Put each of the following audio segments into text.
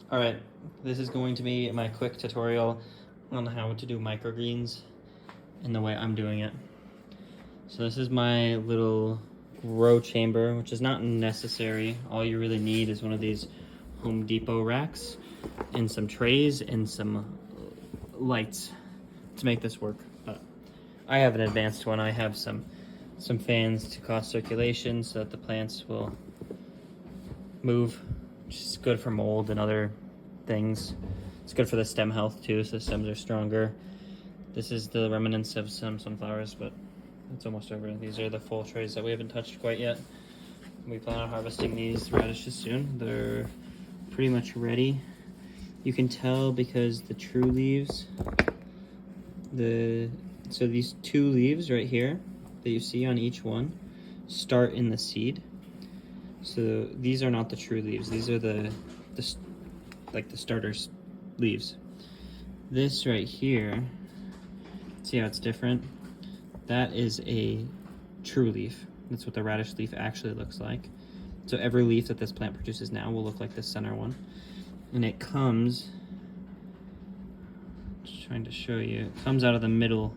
All right, this is going to be my quick tutorial on how to do microgreens and the way I'm doing it. So this is my little grow chamber, which is not necessary. All you really need is one of these Home Depot racks and some trays and some lights to make this work. But I have an advanced one. I have some fans to cause circulation so that the plants will move, which is good for mold and other things. It's good for the stem health too, so the stems are stronger. This is the remnants of some sunflowers, but it's almost over. These are the full trays that we haven't touched quite yet. We plan on harvesting these radishes soon. They're pretty much ready. You can tell because the true leaves, so these two leaves right here that you see on each one start in the seed. So these are not the true leaves. These are the starter's leaves. This right here, see how it's different? That is a true leaf. That's what the radish leaf actually looks like. So every leaf that this plant produces now will look like this center one. And it comes, just trying to show you, it comes out of the middle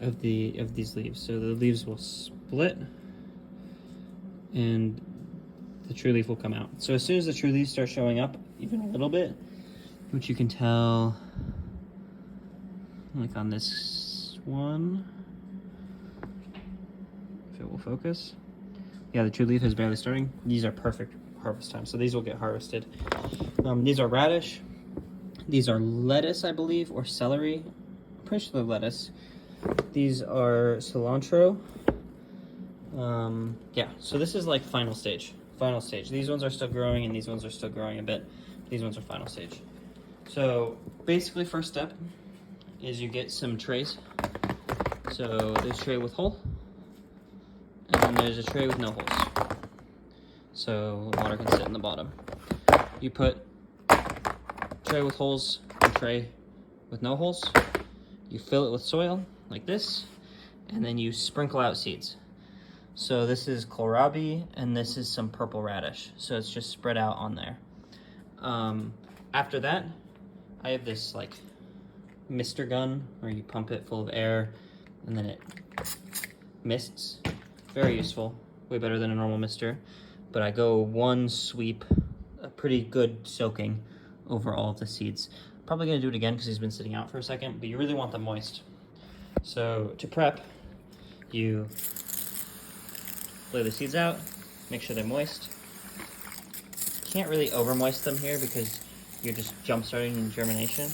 of these leaves. So the leaves will split and the true leaf will come out. So as soon as the true leaves start showing up, even a little bit, which you can tell, like on this one, if it will focus. Yeah, the true leaf is barely starting. These are perfect harvest time, so these will get harvested. These are radish. These are lettuce, I believe, or celery. I'm pretty sure they're lettuce. These are cilantro. Yeah, so this is like final stage. Final stage. These ones are still growing and these ones are still growing a bit. These ones are final stage. So basically first step is you get some trays. So there's a tray with hole and then there's a tray with no holes. So water can sit in the bottom. You put tray with holes and tray with no holes. You fill it with soil like this and then you sprinkle out seeds. So this is kohlrabi and this is some purple radish. So it's just spread out on there. After that, I have this like mister gun where you pump it full of air and then it mists. Very useful, way better than a normal mister. But I go one sweep, a pretty good soaking over all of the seeds. Probably gonna do it again because he's been sitting out for a second, but you really want them moist. So to prep, you lay the seeds out, make sure they're moist. Can't really over moist them here because you're just jump starting in germination.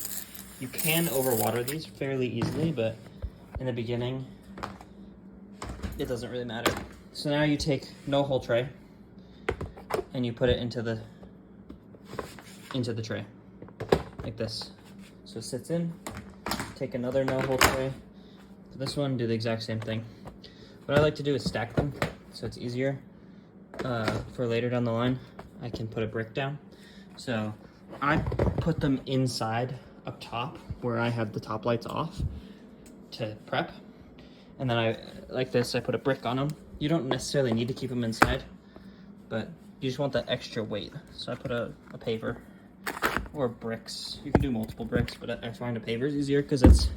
You can overwater these fairly easily, but in the beginning, it doesn't really matter. So now you take no hole tray and you put it into the tray like this. So it sits in. Take another no hole tray. For this one, do the exact same thing. What I like to do is stack them so it's easier for later down the line. I can put a brick down. So I put them inside up top where I have the top lights off to prep. And then I, like this, I put a brick on them. You don't necessarily need to keep them inside, but you just want that extra weight. So I put a paver or bricks. You can do multiple bricks, but I find a paver is easier because it's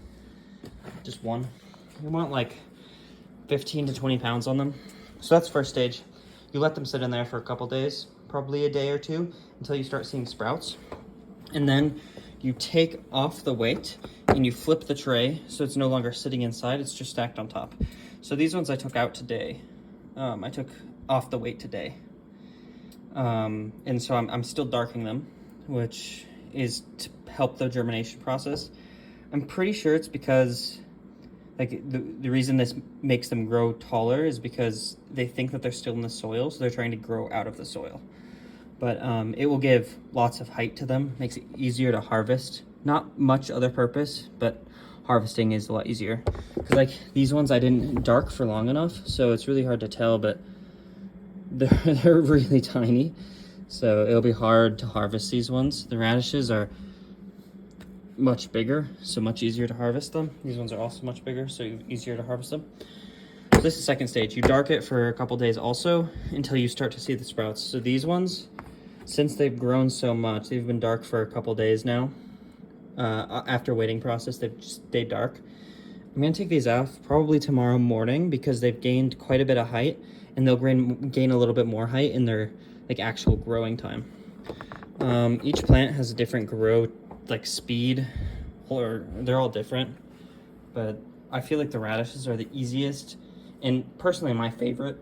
just one. You want like 15 to 20 pounds on them. So that's first stage. You let them sit in there for a couple days, probably a day or two, until you start seeing sprouts. And then you take off the weight and you flip the tray so it's no longer sitting inside, it's just stacked on top. So these ones I took out today. I took off the weight today. And so I'm still darkening them, which is to help the germination process. I'm pretty sure it's because like the reason this makes them grow taller is because they think that they're still in the soil, so they're trying to grow out of the soil. But it will give lots of height to them, makes it easier to harvest. Not much other purpose, but harvesting is a lot easier. Because like these ones I didn't dark for long enough, so it's really hard to tell, but they're really tiny. So it'll be hard to harvest these ones. The radishes are much bigger, so much easier to harvest them. These ones are also much bigger, so easier to harvest them. So this is the second stage. You dark it for a couple days also until you start to see the sprouts. So these ones since they've grown so much, they've been dark for a couple days now. After waiting process, they've just stayed dark. I'm gonna take these off probably tomorrow morning because they've gained quite a bit of height, and they'll gain a little bit more height in their like actual growing time. Each plant has a different grow like speed, or they're all different, but I feel like the radishes are the easiest and personally my favorite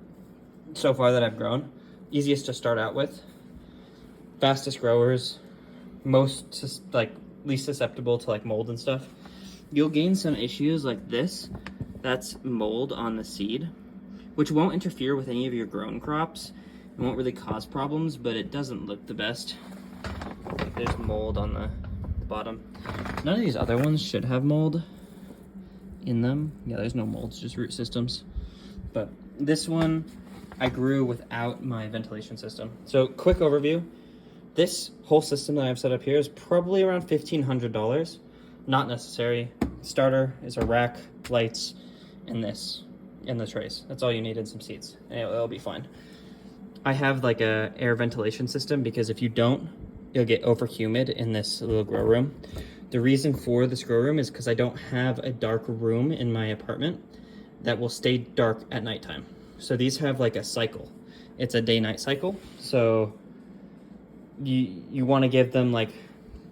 so far that I've grown. Easiest to start out with, fastest growers, most like least susceptible to like mold and stuff. You'll gain some issues like this. That's mold on the seed, which won't interfere with any of your grown crops. It won't really cause problems, but it doesn't look the best. Like there's mold on the bottom. None of these other ones should have mold in them. Yeah, there's no mold, it's just root systems. But this one I grew without my ventilation system. So quick overview. This whole system that I've set up here is probably around $1,500. Not necessary. Starter is a rack, lights, and this, and the trays. That's all you need, and some seats, and it'll be fine. I have like a air ventilation system because if you don't, you'll get over humid in this little grow room. The reason for this grow room is because I don't have a dark room in my apartment that will stay dark at nighttime. So these have like a cycle. It's a day-night cycle. So you want to give them like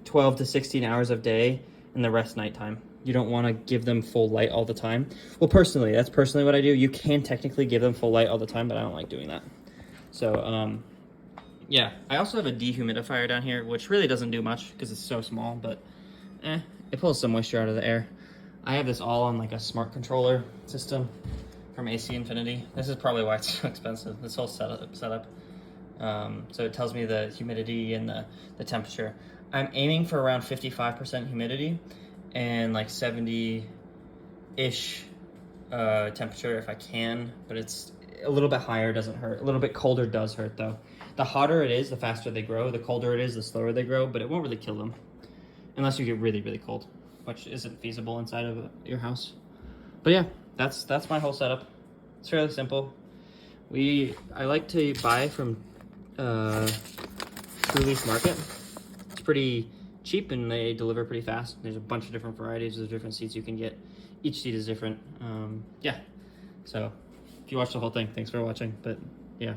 12 to 16 hours of day and the rest nighttime. You don't want to give them full light all the time. Well, personally, that's personally what I do. You can technically give them full light all the time, but I don't like doing that. So, yeah. I also have a dehumidifier down here, which really doesn't do much because it's so small, but it pulls some moisture out of the air. I have this all on like a smart controller system from AC Infinity. This is probably why it's so expensive, this whole setup. So it tells me the humidity and the temperature. I'm aiming for around 55% humidity and like 70-ish temperature if I can, but it's a little bit higher doesn't hurt. A little bit colder does hurt though. The hotter it is, the faster they grow. The colder it is, the slower they grow, but it won't really kill them. Unless you get really, really cold, which isn't feasible inside of your house. But yeah, that's my whole setup. It's fairly simple. I like to buy from True Leaf Market. It's pretty cheap and they deliver pretty fast. There's a bunch of different varieties of different seeds you can get. Each seed is different. Yeah, so if you watched the whole thing, thanks for watching. But yeah.